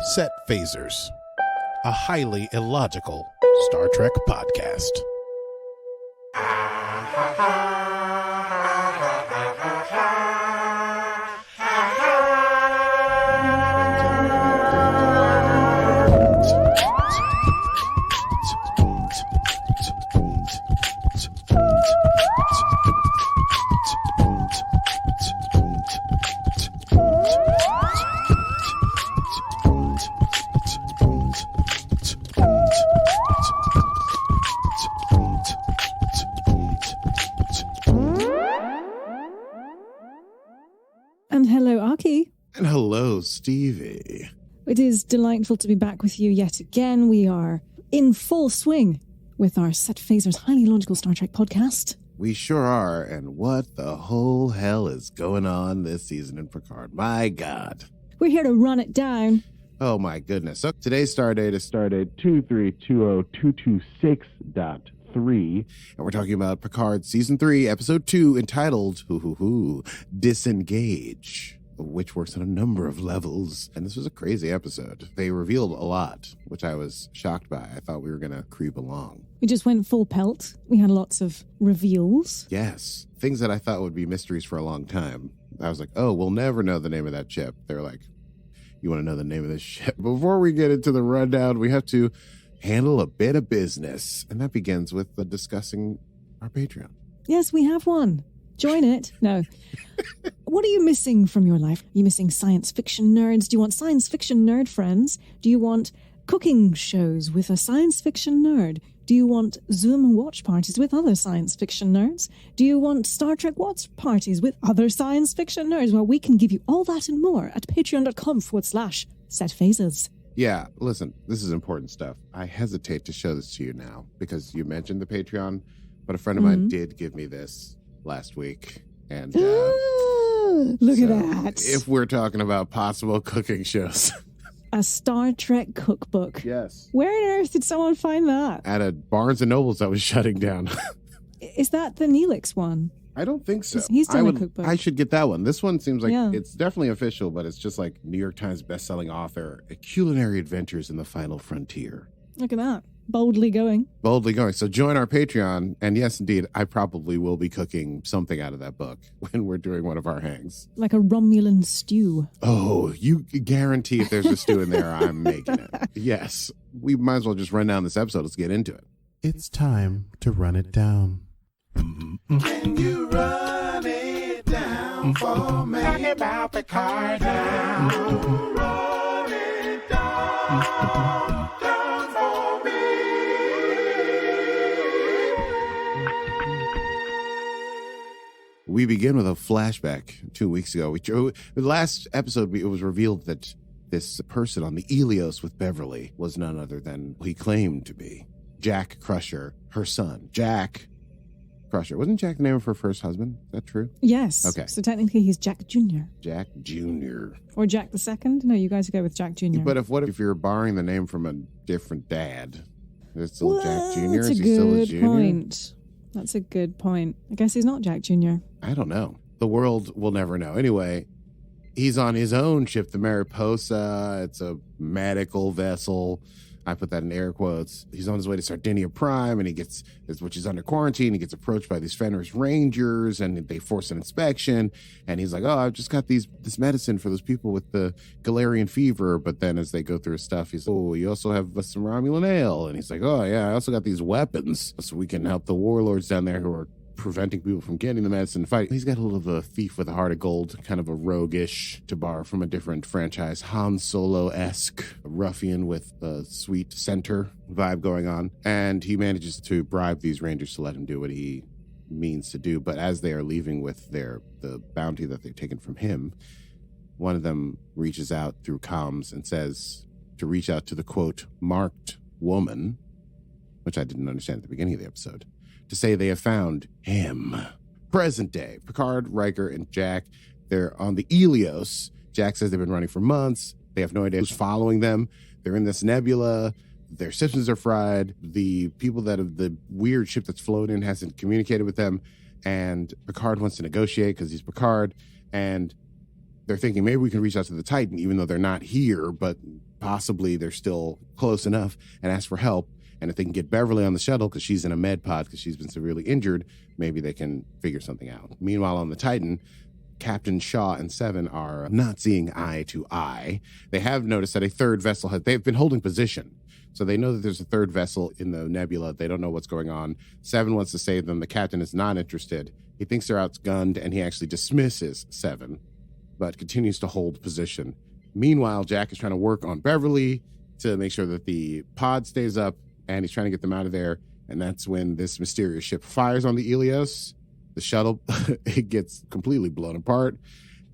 Set Phasers, a highly illogical Star Trek podcast. And hello, Stevie. It is delightful to be back with you yet again. We are in full swing with our Set Phasers Highly Logical Star Trek podcast. We sure are, and what the whole hell is going on this season in Picard? My God. We're here to run it down. Oh my goodness. So today's stardate is stardate 2320226.3, and we're talking about Picard Season 3, Episode 2, entitled Disengage, which works on a number of levels. And this was a crazy episode. They revealed a lot, which I was shocked by. I thought we were going to creep along. We just went full pelt. We had lots of reveals. Yes. Things that I thought would be mysteries for a long time. I was like, oh, we'll never know the name of that ship. They're like, you want to know the name of this ship? Before we get into the rundown, we have to handle a bit of business. And that begins with discussing our Patreon. Yes, we have one. Join it. No. What are you missing from your life? Are you missing science fiction nerds? Do you want science fiction nerd friends? Do you want cooking shows with a science fiction nerd? Do you want Zoom watch parties with other science fiction nerds? Do you want Star Trek watch parties with other science fiction nerds? Well, we can give you all that and more at patreon.com/setphasers. Yeah, listen, this is important stuff. I hesitate to show this to you now because you mentioned the Patreon, but a friend of mine did give me this last week, and look at that. If we're talking about possible cooking shows, a Star Trek cookbook. Yes. Where on earth did someone find that? At a Barnes and Nobles that was shutting down. Is that the Neelix one? I don't think so. He's done a cookbook. I should get that one. This one seems like it's definitely official, but it's just like New York Times bestselling author, Culinary Adventures in the Final Frontier. Look at that. Boldly going. So join our Patreon. And yes, indeed, I probably will be cooking something out of that book when we're doing one of our hangs. Like a Romulan stew. Oh, you guarantee if there's a stew in there, I'm making it. Yes. We might as well just run down this episode. Let's get into it. It's time to run it down. Can you run it down for me? Talk about Picard now. Run it down for me. We begin with a flashback 2 weeks ago. The last episode, it was revealed that this person on the Helios with Beverly was none other than who he claimed to be Jack Crusher, her son. Jack Crusher. Wasn't Jack the name of her first husband? Is that true? Yes. Okay. So technically he's Jack Jr. Jack Jr. Or Jack the Second? No, you guys go with Jack Jr. But what if you're borrowing the name from a different dad? Is it still Jack Jr.? That's Is he still a junior? Point. That's a good point. I guess he's not Jack Jr. I don't know. The world will never know. Anyway, he's on his own ship, the Mariposa. It's a medical vessel. I put that in air quotes. He's on his way to Sardinia Prime, and which is under quarantine. He gets approached by these Fenris Rangers, and they force an inspection. And he's like, "Oh, I've just got this medicine for those people with the Galarian fever." But then, as they go through his stuff, he's, "Oh, you also have some Romulan ale." And he's like, "Oh, yeah, I also got these weapons, so we can help the warlords down there who are preventing people from getting the medicine to fight." He's got a little of a thief with a heart of gold, kind of a roguish, to borrow from a different franchise, Han Solo-esque ruffian with a sweet center vibe going on. And he manages to bribe these Rangers to let him do what he means to do. But as they are leaving with the bounty that they've taken from him, one of them reaches out through comms and says to reach out to the, quote, marked woman, which I didn't understand at the beginning of the episode, to say they have found him. Present day, Picard, Riker, and Jack, they're on the Helios. Jack says they've been running for months. They have no idea who's following them. They're in this nebula. Their systems are fried. The people that have the weird ship that's flown in hasn't communicated with them. And Picard wants to negotiate because he's Picard. And they're thinking maybe we can reach out to the Titan, even though they're not here, but possibly they're still close enough, and ask for help. And if they can get Beverly on the shuttle, because she's in a med pod because she's been severely injured, maybe they can figure something out. Meanwhile, on the Titan, Captain Shaw and Seven are not seeing eye to eye. They have noticed that a third vessel they've been holding position. So they know that there's a third vessel in the nebula. They don't know what's going on. Seven wants to save them. The captain is not interested. He thinks they're outgunned, and he actually dismisses Seven, but continues to hold position. Meanwhile, Jack is trying to work on Beverly to make sure that the pod stays up, and he's trying to get them out of there. And that's when this mysterious ship fires on the Ilios. The shuttle, it gets completely blown apart,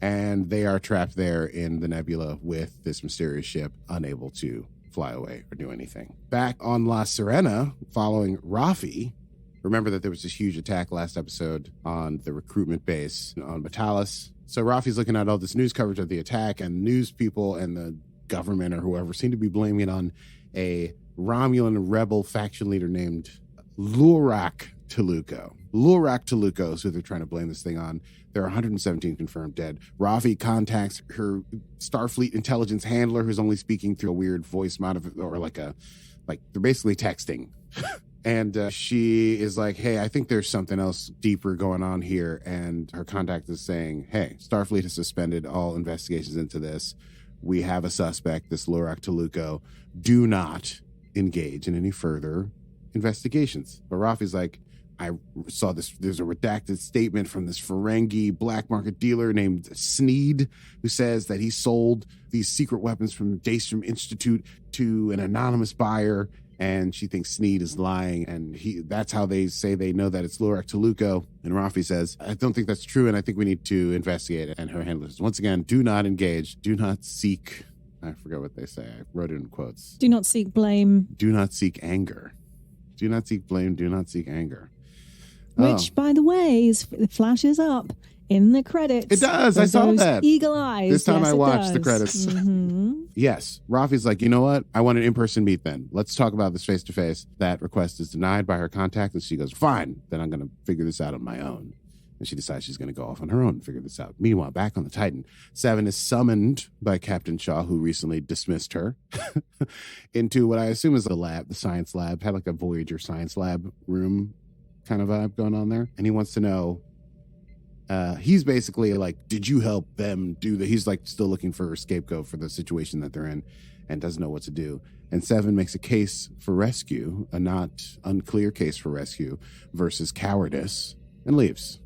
and they are trapped there in the nebula with this mysterious ship, unable to fly away or do anything. Back on La Sirena, following Raffi, remember that there was this huge attack last episode on the recruitment base on Metalis. So Raffi's looking at all this news coverage of the attack, and news people and the government or whoever seem to be blaming it on a Romulan rebel faction leader named Lurak Tuluko. Lurak Tuluko is who they're trying to blame this thing on. There are 117 confirmed dead. Raffi contacts her Starfleet intelligence handler, who's only speaking through a weird voice or like they're basically texting. And she is like, hey, I think there's something else deeper going on here. And her contact is saying, hey, Starfleet has suspended all investigations into this. We have a suspect, this Lurak Tuluko. Do not engage in any further investigations. But Raffi's like, I saw this, there's a redacted statement from this Ferengi black market dealer named Sneed, who says that he sold these secret weapons from the Daystrom Institute to an anonymous buyer, and she thinks Sneed is lying, and that's how they say they know that it's Lurak Tuluko. And Raffi says, I don't think that's true, and I think we need to investigate it. And her handler says, once again, do not engage, do not seek, I forgot what they say, I wrote it in quotes. Do not seek blame. Do not seek anger. Do not seek blame, do not seek anger. Which, by the way, flashes up in the credits. It does. I saw that. Eagle eyes. This time yes, I watched the credits. Mm-hmm. Yes. Raffi's like, you know what? I want an in-person meet then. Let's talk about this face-to-face. That request is denied by her contact, and she goes, fine. Then I'm going to figure this out on my own. And she decides she's going to go off on her own and figure this out. Meanwhile, back on the Titan, Seven is summoned by Captain Shaw, who recently dismissed her, into what I assume is the lab, the science lab. Had like a Voyager science lab room kind of vibe going on there. And he wants to know, he's basically like, did you help them do that? He's like still looking for a scapegoat for the situation that they're in and doesn't know what to do. And Seven makes a case for rescue, a not unclear case for rescue versus cowardice, and leaves.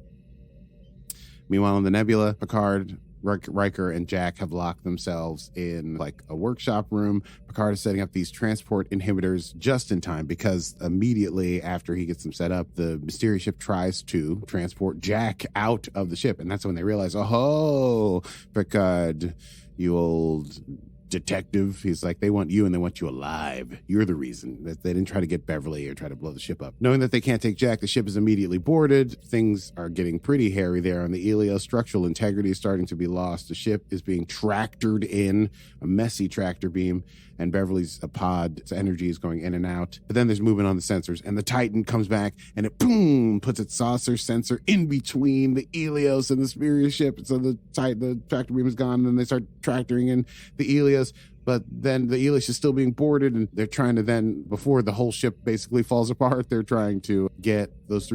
Meanwhile, in the nebula, Picard, Riker, and Jack have locked themselves in like a workshop room. Picard is setting up these transport inhibitors just in time, because immediately after he gets them set up, the mysterious ship tries to transport Jack out of the ship. And that's when they realize, oh, Picard, you old detective. He's like, they want you and they want you alive. You're the reason that they didn't try to get Beverly or try to blow the ship up. Knowing that they can't take Jack, the ship is immediately boarded. Things are getting pretty hairy there on the Ilios. Structural integrity is starting to be lost. The ship is being tractored in, a messy tractor beam, and Beverly's pod's energy is going in and out. But then there's movement on the sensors, and the Titan comes back and it boom puts its saucer sensor in between the Ilios and the mysterious ship. So the tractor beam is gone, and then they start tractoring in the Ilios. But then the Ilios is still being boarded, and they're trying to then, before the whole ship basically falls apart, they're trying to get those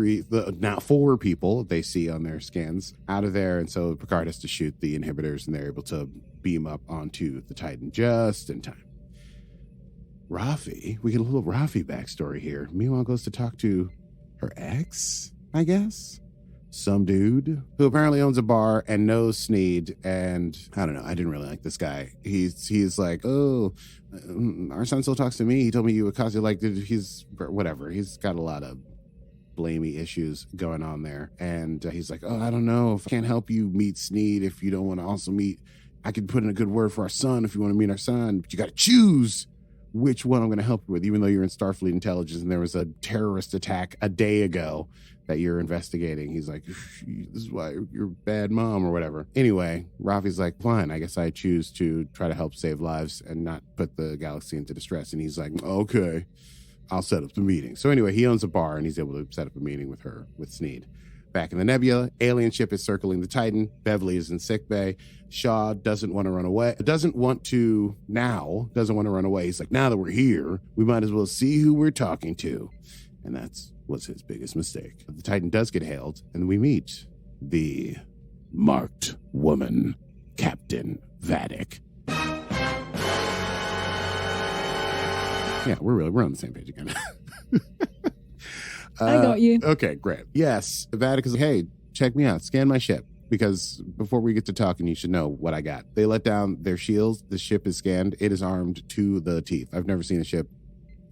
now 4 people they see on their scans out of there. And so Picard has to shoot the inhibitors, and they're able to beam up onto the Titan just in time. Raffi, we get a little Raffi backstory here. Meanwhile, goes to talk to her ex, I guess. Some dude who apparently owns a bar and knows Sneed. And I don't know, I didn't really like this guy. He's like, oh, our son still talks to me. He told me you accosted, like, he's whatever. He's got a lot of blamey issues going on there. And he's like, oh, I don't know if I can't help you meet Sneed if you don't want to also meet. I could put in a good word for our son if you want to meet our son, but you got to choose which one I'm going to help you with, even though you're in Starfleet intelligence and there was a terrorist attack a day ago that you're investigating. He's like, this is why you're a bad mom or whatever. Anyway, Raffi's like, fine, I guess I choose to try to help save lives and not put the galaxy into distress. And he's like, okay, I'll set up the meeting. So anyway, he owns a bar and he's able to set up a meeting with Sneed. Back in the nebula, alien ship is circling the Titan. Beverly is in sickbay. Shaw doesn't want to run away. Doesn't want to run away. He's like, now that we're here, we might as well see who we're talking to. And was his biggest mistake. The Titan does get hailed, and we meet the marked woman, Captain Vadic. Yeah, we're on the same page again. I got you. Okay, great. Yes, Vadic is like, hey, check me out. Scan my ship. Because before we get to talking, you should know what I got. They let down their shields. The ship is scanned. It is armed to the teeth. I've never seen a ship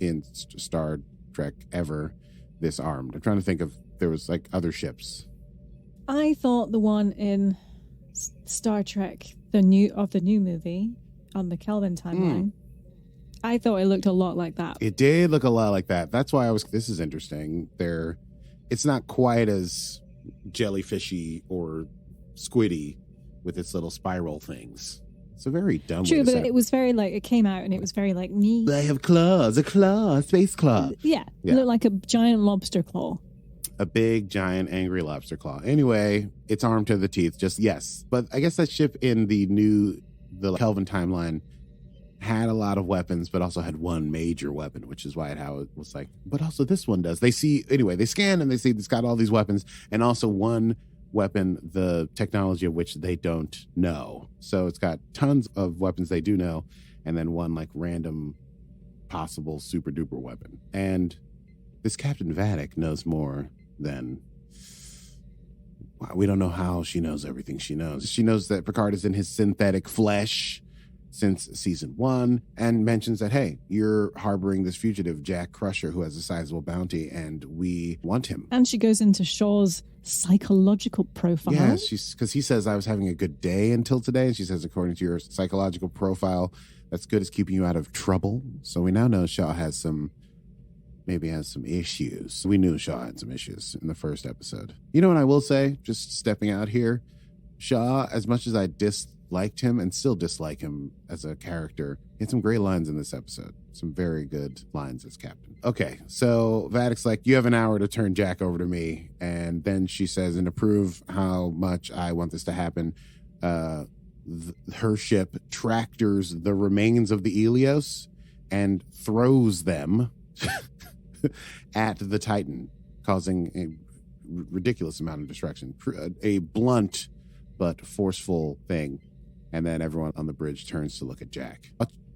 in Star Trek ever this armed. I'm trying to think if there was like other ships. I thought the one in Star Trek, the new movie on the Kelvin timeline, I thought it looked a lot like that. It did look a lot like that. That's why this is interesting. It's not quite as jellyfishy or squiddy with its little spiral things. It's a very dumb True, way to but it was very like, it came out and it was very like, me. They have claws, a space claw. Yeah, it looked like a giant lobster claw. A big, giant, angry lobster claw. Anyway, it's armed to the teeth, yes. But I guess that ship in the Kelvin timeline had a lot of weapons, but also had one major weapon, which is why how it was like, but also this one does. They scan and they see it's got all these weapons, and also one weapon, the technology of which they don't know. So it's got tons of weapons they do know, and then one like random possible super duper weapon. And this Captain Vadic knows more than... We don't know how she knows everything she knows. She knows that Picard is in his synthetic flesh since season 1, and mentions that, hey, you're harboring this fugitive, Jack Crusher, who has a sizable bounty, and we want him. And she goes into Shaw's psychological profile. Yeah, because he says, I was having a good day until today, and she says, according to your psychological profile, that's good as keeping you out of trouble. So we now know Shaw has some issues. We knew Shaw had some issues in the first episode. You know what I will say, just stepping out here, Shaw, as much as I disliked him and still dislike him as a character, he had some great lines in this episode. Some very good lines as captain. Okay, so Vadic's like, you have an hour to turn Jack over to me. And then she says, and to prove how much I want this to happen, her ship tractors the remains of the Helios and throws them at the Titan, causing a ridiculous amount of destruction. A blunt but forceful thing. And then everyone on the bridge turns to look at Jack.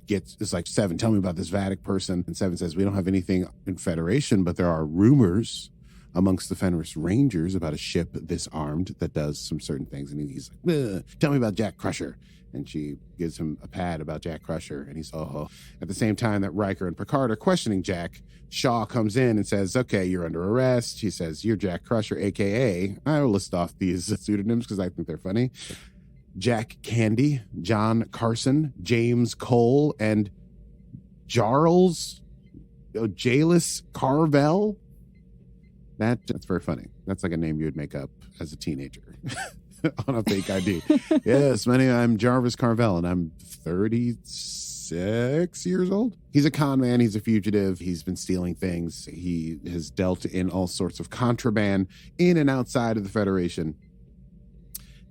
It's like, Seven, tell me about this Vadic person. And Seven says, we don't have anything in Federation, but there are rumors amongst the Fenris Rangers about a ship this armed that does some certain things. And he's like, tell me about Jack Crusher. And she gives him a pad about Jack Crusher. And he's, oh. At the same time that Riker and Picard are questioning Jack, Shaw comes in and says, okay, you're under arrest. He says, you're Jack Crusher, a.k.a. I will list off these pseudonyms because I think they're funny. Jack Candy, John Carson, James Cole, and Jarls Jalis Carvel. That's very funny. That's like a name you would make up as a teenager on a fake ID. Yes, I'm Jarvis Carvel, and I'm 36 years old. He's a con man. He's a fugitive. He's been stealing things. He has dealt in all sorts of contraband in and outside of the Federation.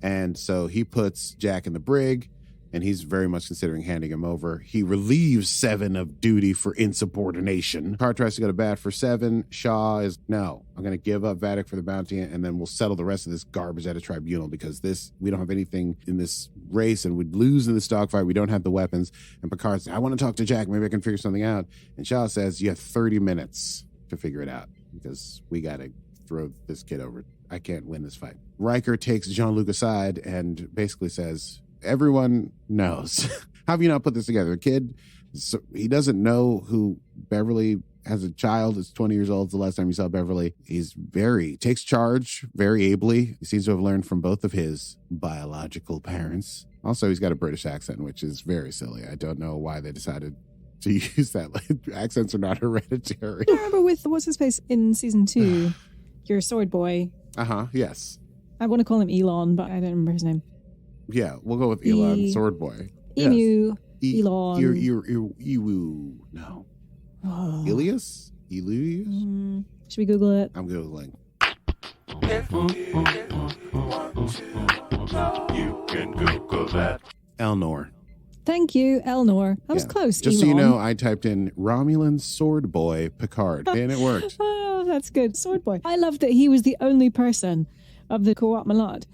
And so he puts Jack in the brig, and he's very much considering handing him over. He relieves Seven of duty for insubordination. Picard tries to go to bat for Seven. Shaw is, no, I'm going to give up Vadic for the bounty, and then we'll settle the rest of this garbage at a tribunal, because we don't have anything in this race, and we'd lose in this dogfight. We don't have the weapons. And Picard says, I want to talk to Jack. Maybe I can figure something out. And Shaw says, you have 30 minutes to figure it out, because we got to throw this kid over. I can't win this fight. Riker takes Jean-Luc aside and basically says, everyone knows. How have you not put this together? A kid, so he doesn't know who Beverly has a child. Is 20 years old. It's the last time you saw Beverly. Takes charge very ably. He seems to have learned from both of his biological parents. Also, he's got a British accent, which is very silly. I don't know why they decided to use that. Accents are not hereditary. I remember with, what's his face in season 2, your sword boy. Yes. I want to call him Elon, but I don't remember his name. Yeah, we'll go with Elon, sword boy. Emu, yes. Elon. Ewu. No. Oh. Ilias? Elias? Should we Google it? I'm Googling. If you want to know, you can Google that. Elnor. Thank you, Elnor. I was close. Just so you Elon. know, I typed in Romulan sword boy Picard, and it worked. Oh, that's good. Sword boy. I love that he was the only person of the Qowat Milat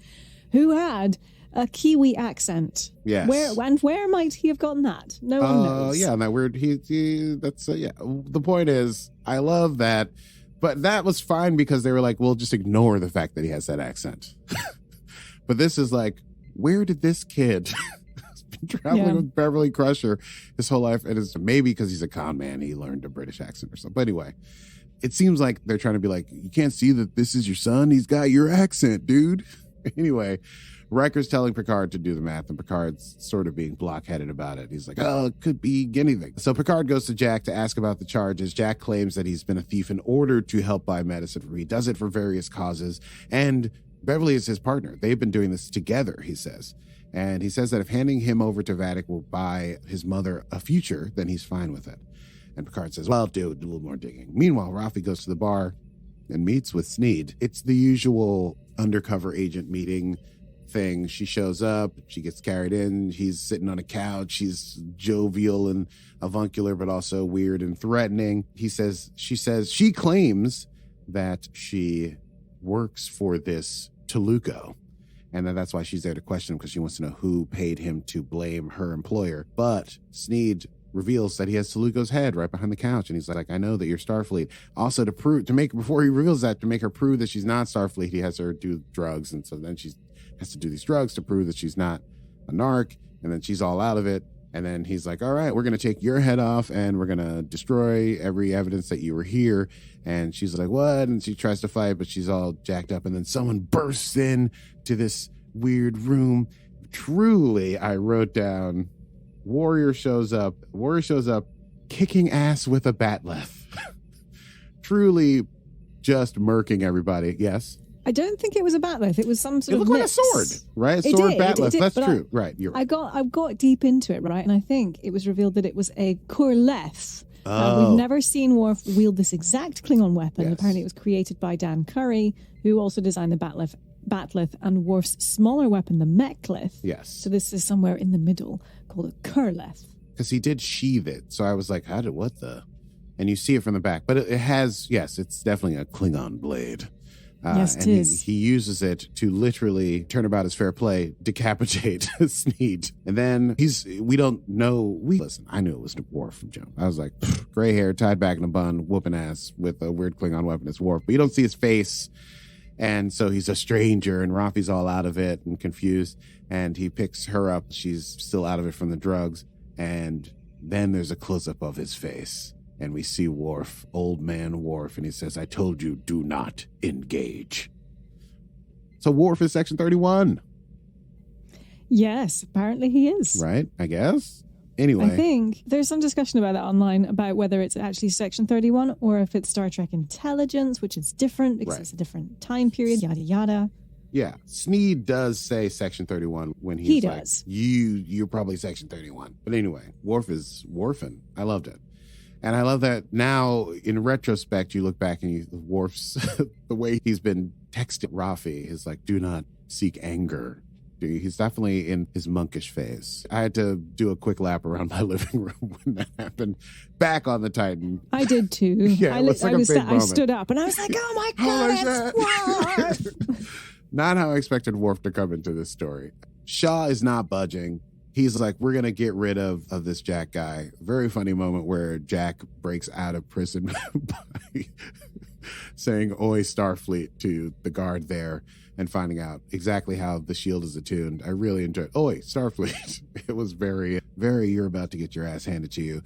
who had a Kiwi accent. Yes. Where might he have gotten that? No one knows. Yeah, and that weird. That's yeah. The point is, I love that, but that was fine because they were like, we'll just ignore the fact that he has that accent. But this is like, where did this kid been traveling with Beverly Crusher his whole life? And it's maybe because he's a con man, he learned a British accent or something. But anyway, it seems like they're trying to be like, you can't see that this is your son. He's got your accent, dude. Anyway, Riker's telling Picard to do the math, and Picard's sort of being blockheaded about it. He's like, oh, it could be anything. So Picard goes to Jack to ask about the charges. Jack claims that he's been a thief in order to help buy medicine. He does it for various causes, and Beverly is his partner. They've been doing this together, he says. And he says that if handing him over to Vadic will buy his mother a future, then he's fine with it. And Picard says, well, do a little more digging. Meanwhile, Raffi goes to the bar and meets with Sneed. It's the usual undercover agent meeting thing. She shows up, she gets carried in, he's sitting on a couch, she's jovial and avuncular, but also weird and threatening. She claims that she works for this Toluco, and that's why she's there to question him, because she wants to know who paid him to blame her employer. But Sneed reveals that he has Toluco's head right behind the couch, and he's like, I know that you're Starfleet. Also, before he reveals that, to make her prove that she's not Starfleet, he has her do drugs, and so then she has to do these drugs to prove that she's not a narc, and then she's all out of it. And then he's like, all right, we're going to take your head off and we're going to destroy every evidence that you were here. And she's like, what? And she tries to fight, but she's all jacked up. And then someone bursts in to this weird room. Truly, I wrote down, Warrior shows up kicking ass with a batleth. Truly just murking everybody. Yes. I don't think it was a batleth. It was some sort of. It looked like a sword, right? A sword batleth. That's true. Right. You're right. I got deep into it, right? And I think it was revealed that it was a Kurleth. Oh. We've never seen Worf wield this exact Klingon weapon. Yes. Apparently it was created by Dan Curry, who also designed the batleth and Worf's smaller weapon, the mechlith. Yes. So this is somewhere in the middle, called a Kurleth. Because he did sheathe it. So I was like, and you see it from the back. But it has, yes, it's definitely a Klingon blade. Yes, it is. He uses it to literally turn about his fair play, decapitate Sneed. And then listen, I knew it was Worf from jump. I was like, gray hair, tied back in a bun, whooping ass with a weird Klingon weapon. It's Worf. But you don't see his face. And so he's a stranger, and Raffi's all out of it and confused. And he picks her up. She's still out of it from the drugs. And then there's a close-up of his face. And we see Worf, old man Worf, and he says, I told you, do not engage. So Worf is Section 31. Yes, apparently he is. Right, I guess. Anyway. I think there's some discussion about that online, about whether it's actually Section 31 or if it's Star Trek Intelligence, which is different because it's a different time period, yada, yada. Yeah, Sneed does say Section 31 when he does. Like, you're probably Section 31. But anyway, Worf is Worfing. I loved it. And I love that now, in retrospect, you look back and Worf's, the way he's been texting Raffi is like, do not seek anger. He's definitely in his monkish phase. I had to do a quick lap around my living room when that happened, back on the Titan. I did too. Yeah, it was like a big moment. I stood up and I was like, oh my God, it's Worf! Not how I expected Worf to come into this story. Shaw is not budging. He's like, we're going to get rid of this Jack guy. Very funny moment where Jack breaks out of prison by saying, oi, Starfleet, to the guard there and finding out exactly how the shield is attuned. I really enjoyed, oi, Starfleet. It was very, very, you're about to get your ass handed to you.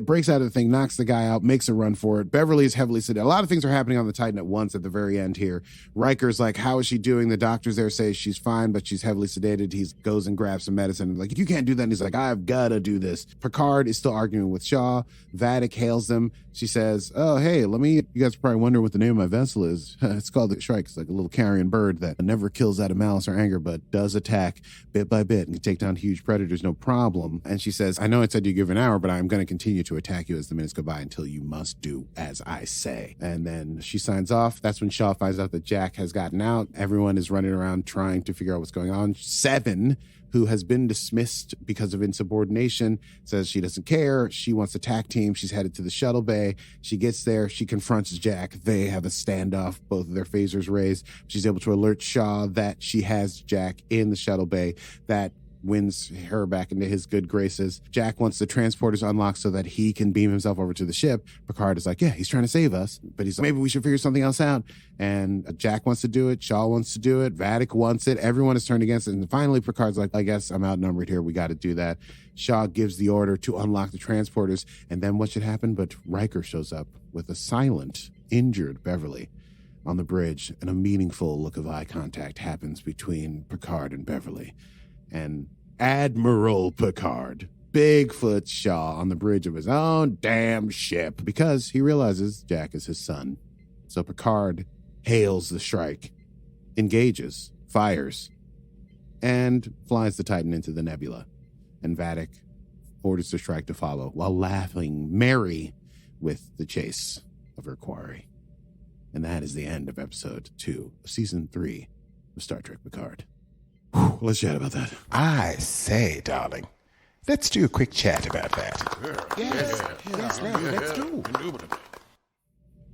Breaks out of the thing, knocks the guy out, makes a run for it. Beverly is heavily sedated. A lot of things are happening on the Titan at once at the very end here. Riker's like, how is she doing? The doctors there say she's fine, but she's heavily sedated. He goes and grabs some medicine. Like, you can't do that. And he's like, I've got to do this. Picard is still arguing with Shaw. Vadic hails them. She says, oh, hey, you guys probably wonder what the name of my vessel is. It's called the Shrike. It's like a little carrion bird that never kills out of malice or anger, but does attack bit by bit and can take down huge predators, no problem. And she says, I know I said you give an hour, but I'm going to continue to attack you as the minutes go by until you must do as I say. And then she signs off. That's when Shaw finds out that Jack has gotten out. Everyone is running around trying to figure out what's going on. Seven, who has been dismissed because of insubordination, says she doesn't care. She wants to tag team. She's headed to the shuttle bay. She gets there. She confronts Jack. They have a standoff, both of their phasers raised. She's able to alert Shaw that she has Jack in the shuttle bay. That wins her back into his good graces. Jack wants the transporters unlocked so that he can beam himself over to the ship. Picard is like, yeah, he's trying to save us, but he's like, maybe we should figure something else out. And Jack wants to do it. Shaw wants to do it. Vadic wants it. Everyone is turned against it. And finally, Picard's like, I guess I'm outnumbered here. We got to do that. Shaw gives the order to unlock the transporters. And then what should happen? But Riker shows up with a silent, injured Beverly on the bridge, and a meaningful look of eye contact happens between Picard and Beverly. And Admiral Picard, Bigfoot Shaw, on the bridge of his own damn ship, because he realizes Jack is his son. So Picard hails the Shrike, engages, fires, and flies the Titan into the nebula. And Vadic orders the Shrike to follow while laughing merry with the chase of her quarry. And that is the end of episode 2 of season 3 of Star Trek Picard. Whew, let's chat about that. I say, darling, let's do a quick chat about that. Yes, let's do.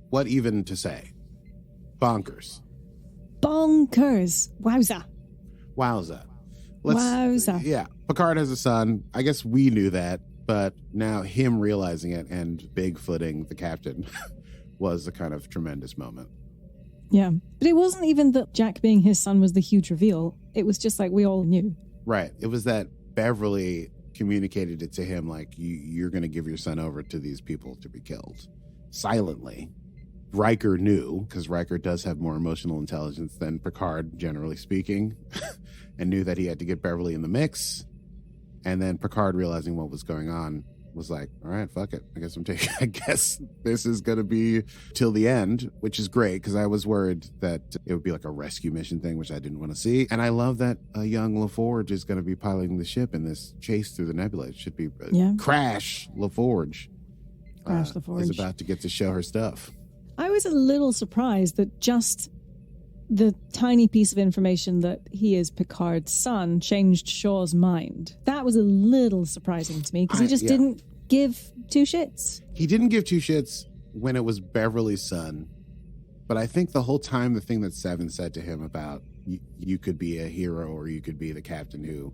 What even to say? Bonkers. Bonkers. Wowza. Wowza. Wowza. Yeah, Picard has a son. I guess we knew that, but now him realizing it and Bigfooting the captain was a kind of tremendous moment. Yeah. But it wasn't even that Jack being his son was the huge reveal. It was just like we all knew. Right. It was that Beverly communicated it to him like, you're going to give your son over to these people to be killed. Silently. Riker knew, because Riker does have more emotional intelligence than Picard, generally speaking, and knew that he had to get Beverly in the mix. And then Picard, realizing what was going on, was like, all right, fuck it. I guess this is going to be till the end, which is great, because I was worried that it would be like a rescue mission thing, which I didn't want to see. And I love that a young LaForge is going to be piloting the ship in this chase through the nebula. It should be Crash LaForge. Crash LaForge is about to get to show her stuff. I was a little surprised that just the tiny piece of information that he is Picard's son changed Shaw's mind. That was a little surprising to me, because he just didn't give two shits. He didn't give two shits when it was Beverly's son. But I think the whole time, the thing that Seven said to him about you could be a hero or you could be the captain who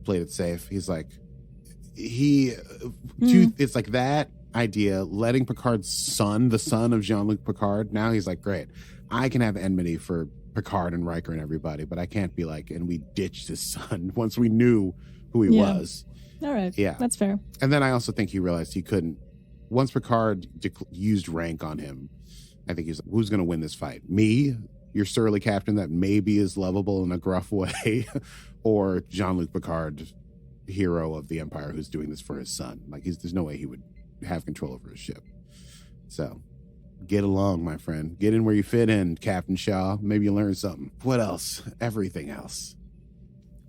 played it safe, he's like, it's like that idea, letting Picard's son, the son of Jean-Luc Picard, now he's like, great, I can have enmity for Picard and Riker and everybody, but I can't be like, and we ditched his son once we knew who he was. All right. Yeah. That's fair. And then I also think he realized he couldn't, once Picard used rank on him, I think he's like, who's going to win this fight? Me, your surly captain that maybe is lovable in a gruff way, or Jean-Luc Picard, hero of the Empire, who's doing this for his son. Like, there's no way he would have control over his ship. So get along, my friend. Get in where you fit in, Captain Shaw. Maybe you learn something. What else? Everything else.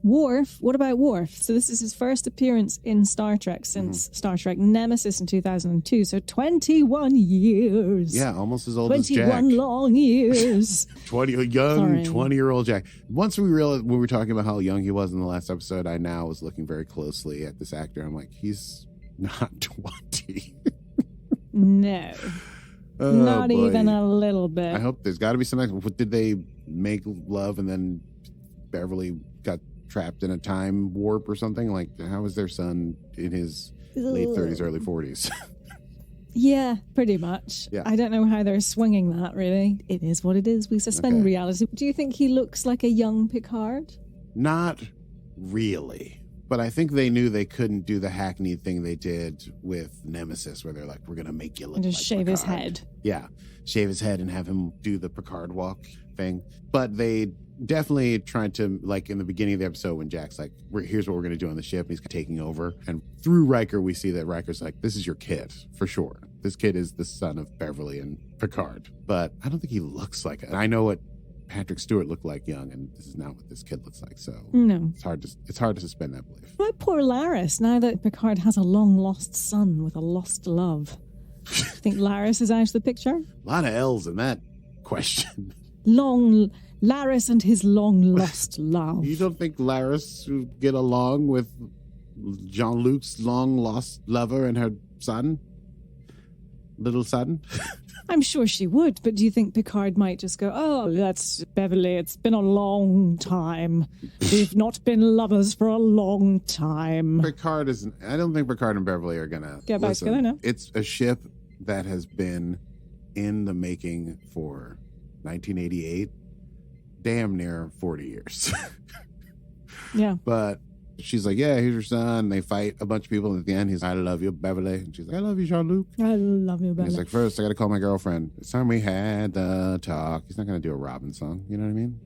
Worf. What about Worf? So this is his first appearance in Star Trek since Star Trek Nemesis in 2002. So 21 years. Yeah, almost as old as Jack. 21 long years. 20-year-old Jack. Once we realized, when we were talking about how young he was in the last episode, I now was looking very closely at this actor. I'm like, he's not 20. No. Oh, not boy. even a little bit. I hope there's got to be some. Did they make love and then Beverly got trapped in a time warp or something? Like, how is their son in his late 30s, early 40s? Yeah, pretty much. Yeah. I don't know how they're swinging that, really. It is what it is. We suspend reality. Do you think he looks like a young Picard? Not really. But I think they knew they couldn't do the hackneyed thing they did with Nemesis, where they're like, we're going to make you look and just like shave Picard. his head. Yeah, shave his head and have him do the Picard walk thing. But they definitely tried to, like in the beginning of the episode when Jack's like, here's what we're going to do on the ship, and he's taking over. And through Riker, we see that Riker's like, this is your kid, for sure. This kid is the son of Beverly and Picard. But I don't think he looks like it. I know what Patrick Stewart looked like young, and this is not what this kid looks like. So No. it's hard to suspend that belief. But poor Laris, now that Picard has a long-lost son with a lost love. Think Laris is out of the picture? A lot of L's in that question. Laris and his long-lost love. You don't think Laris would get along with Jean-Luc's long-lost lover and her son? Little son? I'm sure she would, but do you think Picard might just go, oh, that's Beverly, it's been a long time. We've not been lovers for a long time. I don't think Picard and Beverly are going to Get back together now. It's a ship that has been in the making for 1988, damn near 40 years. Yeah. But she's like, yeah, here's your son. They fight a bunch of people. And at the end, he's like, I love you, Beverly. And she's like, I love you, Jean-Luc. I love you, And Beverly. he's like, first, I got to call my girlfriend. It's time we had the talk. He's not going to do a Robin song. You know what I mean?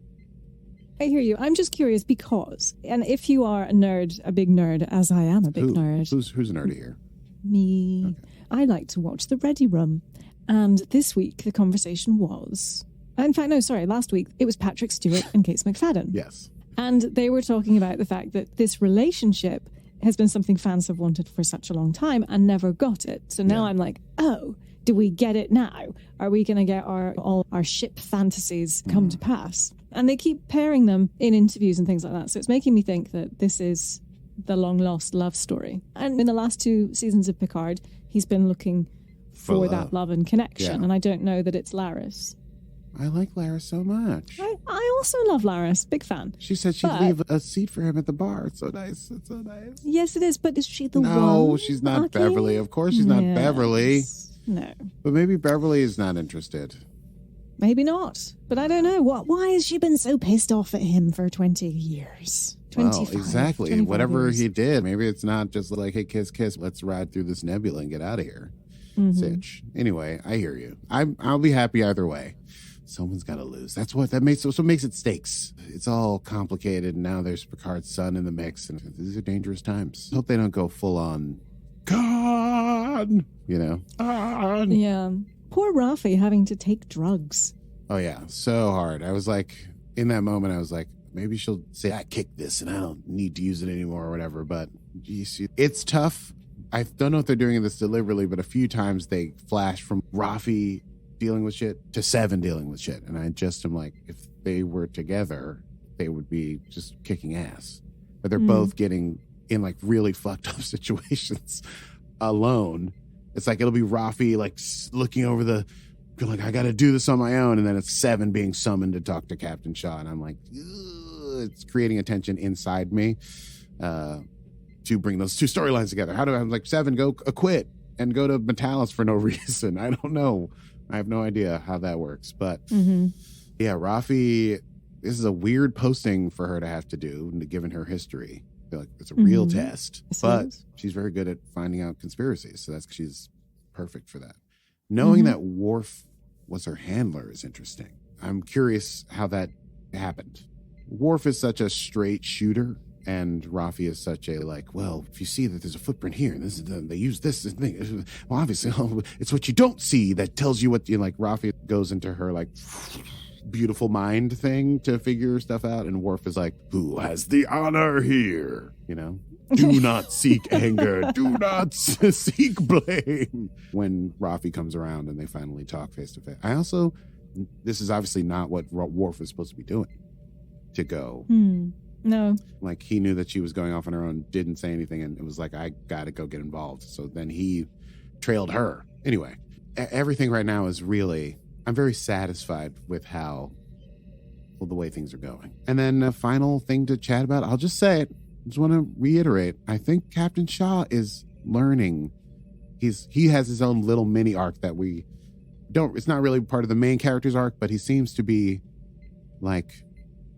I hear you. I'm just curious because, and if you are a nerd, a big nerd, as I am a big nerd. Who's a nerdy here? Me. Okay. I like to watch The Ready Room. And this week, the conversation was... In fact, no, sorry. Last week, it was Patrick Stewart and Kate McFadden. Yes. And they were talking about the fact that this relationship has been something fans have wanted for such a long time and never got it. So now I'm like, oh, do we get it now? Are we going to get all our ship fantasies come to pass? And they keep pairing them in interviews and things like that. So it's making me think that this is the long-lost love story. And in the last 2 seasons of Picard, he's been looking for that love and connection. Yeah. And I don't know that it's Laris. I like Laris so much. I also love Laris. Big fan. She said she'd leave a seat for him at the bar. It's so nice. It's so nice. Yes, it is. But is she the one? No, she's not Aki? Beverly. Of course she's not Beverly. No. But maybe Beverly is not interested. Maybe not. But I don't know. Why has she been so pissed off at him for 20 years? 25, Well, exactly. 25 Whatever years. he did, maybe it's not just like, hey, kiss, kiss. Let's ride through this nebula and get out of here. Sitch. Anyway, I hear you. I'll be happy either way. Someone's got to lose. That's what makes it stakes. It's all complicated. And now there's Picard's son in the mix, and these are dangerous times. Hope they don't go full on. God, you know. God. Yeah. Poor Raffi having to take drugs. Oh yeah, so hard. I was like, in that moment, I was like, maybe she'll say I kicked this and I don't need to use it anymore or whatever. But geez, it's tough. I don't know if they're doing this deliberately, but a few times they flash from Raffi dealing with shit to Seven dealing with shit. And I just am like, if they were together, they would be just kicking ass. But they're both getting in like really fucked up situations alone. It's like, it'll be Raffi like looking over the, like, I got to do this on my own. And then it's Seven being summoned to talk to Captain Shaw. And I'm like, ugh, it's creating a tension inside me to bring those two storylines together. How do I, like, Seven, go quit and go to Metalis for no reason? I don't know. I have no idea how that works. But yeah, Raffi, this is a weird posting for her to have to do, given her history. I feel like it's a real test. Yes, but she's very good at finding out conspiracies. So she's perfect for that. Knowing that Worf was her handler is interesting. I'm curious how that happened. Worf is such a straight shooter, and Raffi is such a, like, well, if you see that there's a footprint here, and they use this thing, well, obviously, it's what you don't see that tells you what you like. Raffi goes into her, like, beautiful mind thing to figure stuff out, and Worf is like, who has the honor here? You know? Do not seek anger. Do not seek blame. When Raffi comes around and they finally talk face to face. This is obviously not what Worf is supposed to be doing. To go. No. Like, he knew that she was going off on her own, didn't say anything, and it was like, I got to go get involved. So then he trailed her. Anyway, everything right now is really, I'm very satisfied with the way things are going. And then a final thing to chat about, I'll just say it. I just want to reiterate, I think Captain Shaw is learning. He has his own little mini arc that it's not really part of the main character's arc, but he seems to be like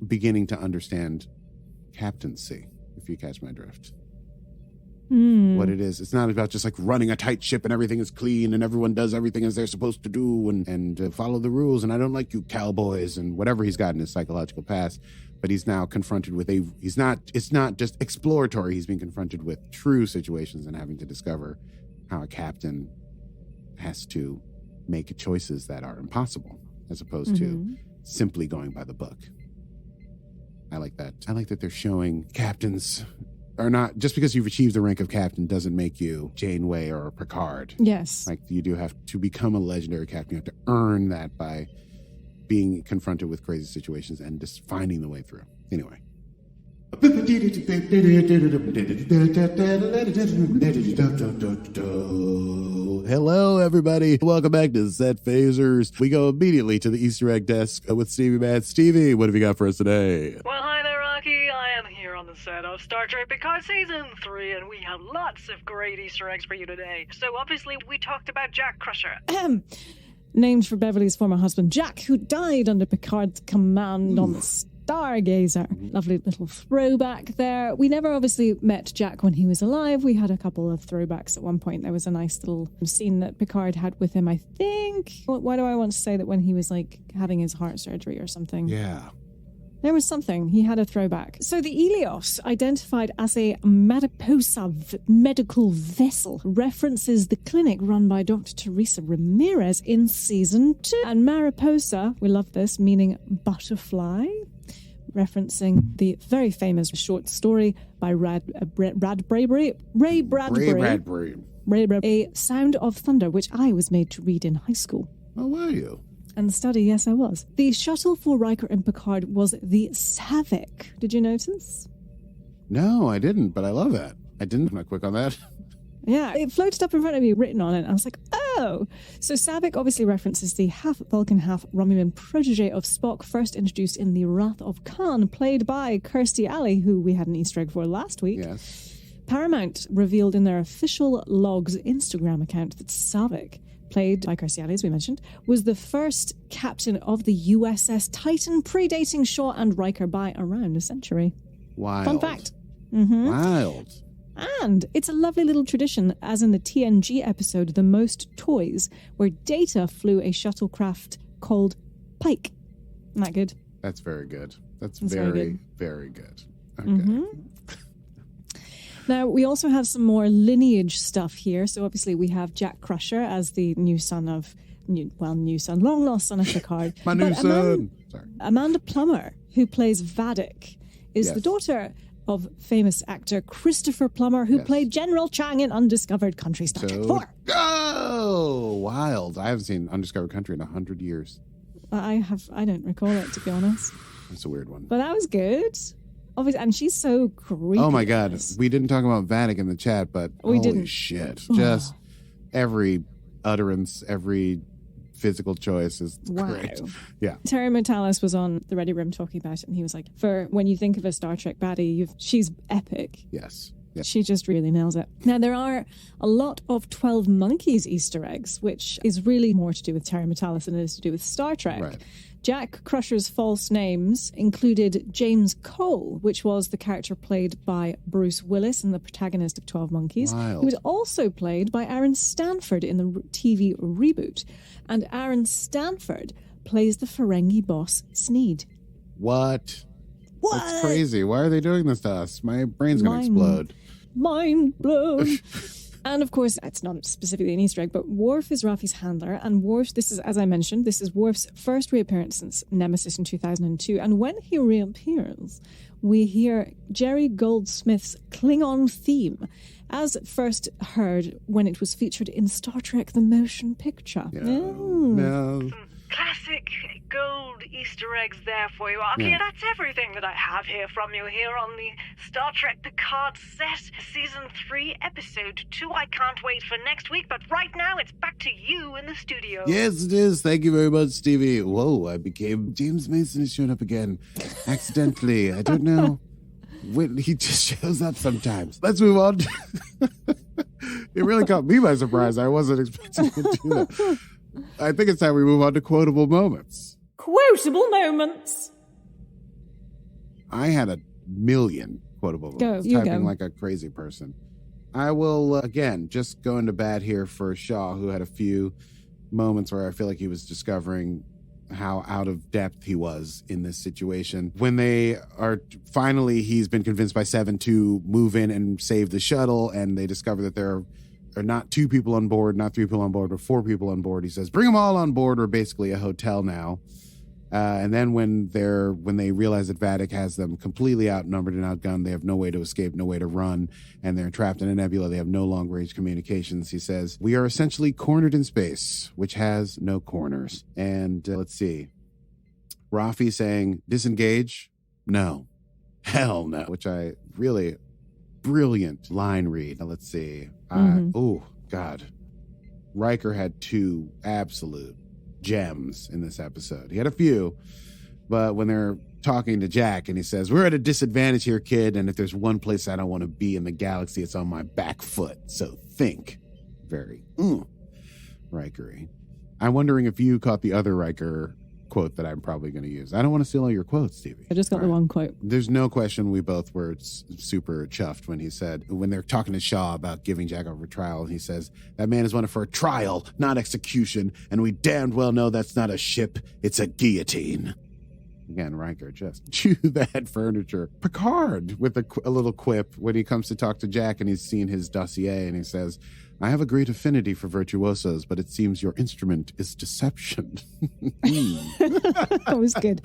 beginning to understand captaincy, if you catch my drift. What it is. It's not about just like running a tight ship and everything is clean and everyone does everything as they're supposed to do and follow the rules. And I don't like you cowboys and whatever he's got in his psychological past. But he's now confronted with it's not just exploratory. He's being confronted with true situations and having to discover how a captain has to make choices that are impossible, as opposed to simply going by the book. I like that. I like that they're showing captains are not, just because you've achieved the rank of captain doesn't make you Janeway or Picard. Yes. Like, you do have to become a legendary captain. You have to earn that by being confronted with crazy situations and just finding the way through. Anyway. Hello, everybody. Welcome back to Set Phasers. We go immediately to the Easter egg desk with Stevie Mad. Stevie, what have you got for us today? Well, hi there, Rocky. I am here on the set of Star Trek Picard Season 3, and we have lots of great Easter eggs for you today. So, obviously, we talked about Jack Crusher. Named for Beverly's former husband, Jack, who died under Picard's command on the Stargazer. Lovely little throwback there. We never obviously met Jack when he was alive. We had a couple of throwbacks at one point. There was a nice little scene that Picard had with him, I think. Why do I want to say that when he was like having his heart surgery or something? Yeah. There was something. He had a throwback. So the Ilios, identified as a Mariposa medical vessel, references the clinic run by Dr. Teresa Ramirez in Season 2. And Mariposa, we love this, meaning butterfly, referencing the very famous short story by Ray Bradbury, A Sound of Thunder, which I was made to read in high school. Oh, were you? And study, yes, I was. The shuttle for Riker and Picard was the Savick. Did you notice? No, I didn't, but I love that. I didn't. I'm not quick on that. Yeah, it floated up in front of me, written on it, and I was like, oh! So Savick obviously references the half-Vulcan, half-Romulan protege of Spock, first introduced in The Wrath of Khan, played by Kirstie Alley, who we had an Easter egg for last week. Yes. Paramount revealed in their official logs Instagram account that Savick, played by Kirstie Alley, as we mentioned, was the first captain of the USS Titan, predating Shaw and Riker by around a century. Wild. Fun fact. Mm-hmm. Wild. And it's a lovely little tradition, as in the TNG episode The Most Toys, where Data flew a shuttlecraft called Pike. Isn't that good? That's very good. That's very very, good. very good. Okay. Mm-hmm. Now, we also have some more lineage stuff here. So obviously we have Jack Crusher as the new son, long lost son of Picard. My new son. Sorry. Amanda Plummer, who plays Vadic, is Yes. the daughter of famous actor Christopher Plummer, who Yes. played General Chang in Undiscovered Country, Star Trek 4. Oh, wild. I haven't seen Undiscovered Country in 100 years. I don't recall it, to be honest. That's a weird one. But that was good. Obviously, and she's so creepy. Oh my God. We didn't talk about Vadic in the chat, but We holy didn't. shit. Just every utterance, every physical choice is great. Yeah. Terry Metalis was on the Ready Room talking about it, and he was like, for when you think of a Star Trek baddie, she's epic. Yes. Yes. She just really nails it. Now, there are a lot of 12 Monkeys Easter eggs, which is really more to do with Terry Metalis than it is to do with Star Trek. Right. Jack Crusher's false names included James Cole, which was the character played by Bruce Willis and the protagonist of 12 Monkeys. Wild. He was also played by Aaron Stanford in the TV reboot. And Aaron Stanford plays the Ferengi boss, Sneed. What? What? That's crazy. Why are they doing this to us? My brain's going to explode. Mind blown. And of course, it's not specifically an Easter egg, but Worf is Raffi's handler. And Worf, this is, as I mentioned, this is Worf's first reappearance since Nemesis in 2002. And when he reappears, we hear Jerry Goldsmith's Klingon theme, as first heard when it was featured in Star Trek The Motion Picture. No. Classic gold Easter eggs there for you, Rocky. Yeah. That's everything that I have here from you here on the Star Trek Picard set, Season 3, Episode 2. I can't wait for next week, but right now it's back to you in the studio. Yes, it is. Thank you very much, Stevie. Whoa, I became... James Mason has shown up again. Accidentally. I don't know. When he just shows up sometimes. Let's move on. It really caught me by surprise. I wasn't expecting to do that. I think it's time we move on to quotable moments. Quotable moments. I had a million quotable moments. you Typing go. like a crazy person. I will, again, just go into bat here for Shaw, who had a few moments where I feel like he was discovering how out of depth he was in this situation. When they are finally, he's been convinced by Seven to move in and save the shuttle, and they discover that there are not 2 people on board, not 3 people on board, but 4 people on board. He says, bring them all on board. We're basically a hotel now. And then when they realize that Vadic has them completely outnumbered and outgunned, they have no way to escape, no way to run, and they're trapped in a nebula. They have no long-range communications. He says, "We are essentially cornered in space, which has no corners." And let's see. Raffi saying, "Disengage? No. Hell no." Which I really brilliant line read. Let's see. Oh, God. Riker had 2 absolute gems in this episode. He had a few, but when they're talking to Jack and he says, "We're at a disadvantage here, kid, and if there's one place I don't want to be in the galaxy, it's on my back foot. So think." Very Riker-y. I'm wondering if you caught the other Riker quote that I'm probably going to use. I don't want to steal all your quotes, Stevie. I just got the one quote. There's no question we both were super chuffed when he said, when they're talking to Shaw about giving Jack over for trial, he says, "That man is wanted for a trial, not execution, and we damned well know that's not a ship, it's a guillotine." Again, Riker, just chew that furniture. Picard with a little quip when he comes to talk to Jack and he's seen his dossier and he says, "I have a great affinity for virtuosos, but it seems your instrument is deception." That was good.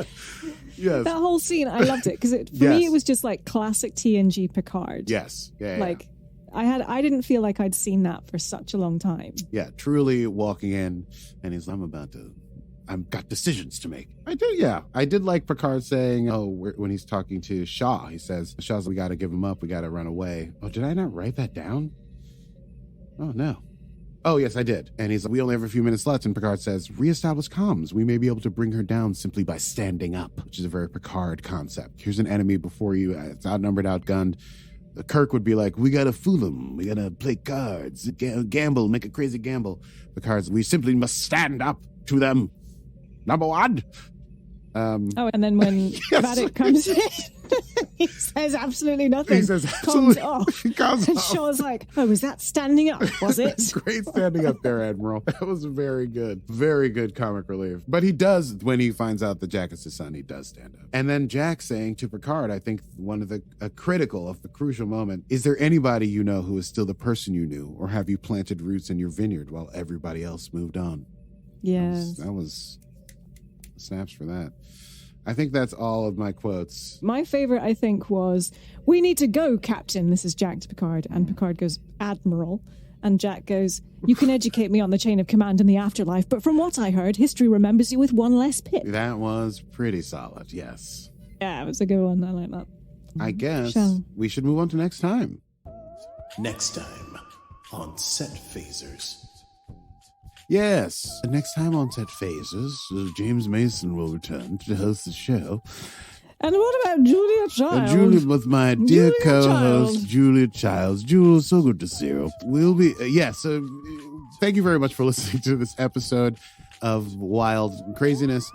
Yes. That whole scene, I loved it because for me it was just like classic TNG Picard. Yes. Yeah. I didn't feel like I'd seen that for such a long time. Yeah, truly walking in and he's, I've got decisions to make. I do, yeah. I did like Picard saying, when he's talking to Shaw, he says, Shaw's, "We got to give him up. We got to run away." Oh, did I not write that down? Oh, no. Oh, yes, I did. And he's like, "We only have a few minutes left." And Picard says, "Reestablish comms. We may be able to bring her down simply by standing up," which is a very Picard concept. Here's an enemy before you. It's outnumbered, outgunned. Kirk would be like, "We got to fool him. We got to play cards, gamble, make a crazy gamble." Picard's, "We simply must stand up to them. Number one." And then when Vadic comes in, he says absolutely nothing. He says absolutely off. And Shaw's like, "Oh, was that standing up? Was it?" Great standing up there, Admiral. That was very good comic relief. But he does, when he finds out that Jack is his son, he does stand up. And then Jack saying to Picard, I think one of the crucial moment, "Is there anybody you know who is still the person you knew, or have you planted roots in your vineyard while everybody else moved on?" Yes. That was snaps for that. I think that's all of my quotes. My favorite, I think, was, "We need to go, Captain." This is Jack to Picard. And Picard goes, "Admiral." And Jack goes, "You can educate me on the chain of command in the afterlife, but from what I heard, history remembers you with one less pip." That was pretty solid, yes. Yeah, it was a good one. I like that. I guess we should move on to next time. Next time on Set Phasers. Yes, next time on Set Phasers, James Mason will return to host the show. And what about Julia Childs? Julia, with my dear co-host, Julia Childs. Julia, so good to see you. We'll be, thank you very much for listening to this episode of Wild Craziness.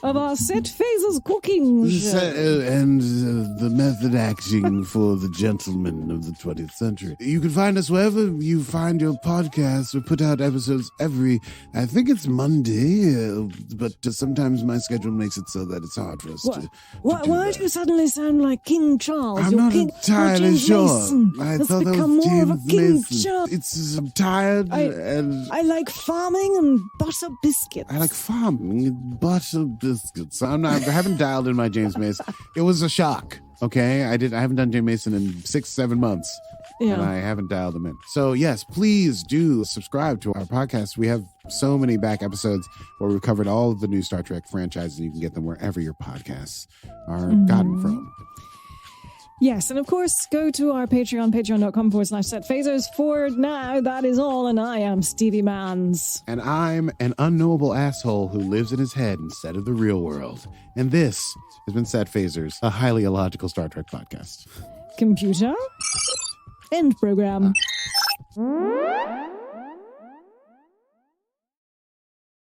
Of our Set Phasers cooking show. And the method acting for the gentlemen of the 20th century. You can find us wherever you find your podcasts. We put out episodes I think it's Monday, but sometimes my schedule makes it so that it's hard for us to Why do you suddenly sound like King Charles? I'm not entirely sure. I thought that was James Mason. I'm tired and I like farming and butter biscuits. I like farming and butter biscuits. I haven't dialed in my James Mason. It was a shock. Okay, I haven't done James Mason in 6-7 months. Yeah. And I haven't dialed them in. So yes, please do subscribe to our podcast. We have so many back episodes where we've covered all of the new Star Trek franchises, and you can get them wherever your podcasts are gotten from. Yes, and of course, go to our Patreon, patreon.com/setphasers. For now, that is all, and I am Stevie Mans. And I'm an unknowable asshole who lives in his head instead of the real world. And this has been Set Phasers, a highly illogical Star Trek podcast. Computer, end program.